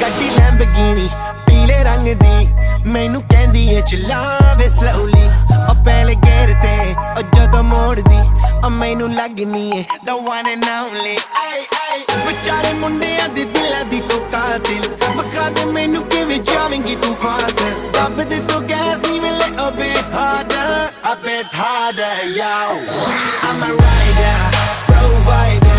ਗੱਡੀ ਲੈਂਬਰਗਿਨੀ ਪੀਲੇ ਰੰਗ ਦੀ ਮੈਨੂੰ ਕਹਿੰਦੀ ਏ ਚਲਾਵੇ ਸਲੋਲੀ ਉਹ ਪਹਿਲੇ ਗੇਅਰ ਤੇ ਉਹ ਜਦੋਂ ਮੋੜਦੀ ਉਹ ਮੈਨੂੰ ਲੱਗਨੀ ਏ the one and only ਵਿਚਾਰੇ ਮੁੰਡਿਆਂ ਦੇ ਦਿਲਾਂ ਦੀ ਤੂੰ ਕਾਤਿਲ ਬਖਾ ਦੇ ਮੈਨੂੰ ਕਿਵੇਂ ਜਾਵੇਂਗੀ ਤੂੰ ਫਾਸਟ ਦੱਬ ਦੇ ਤੂੰ ਗੈਸ ਨਹੀਂ ਮਿਲੇ a bit harder yo I'm a rider provider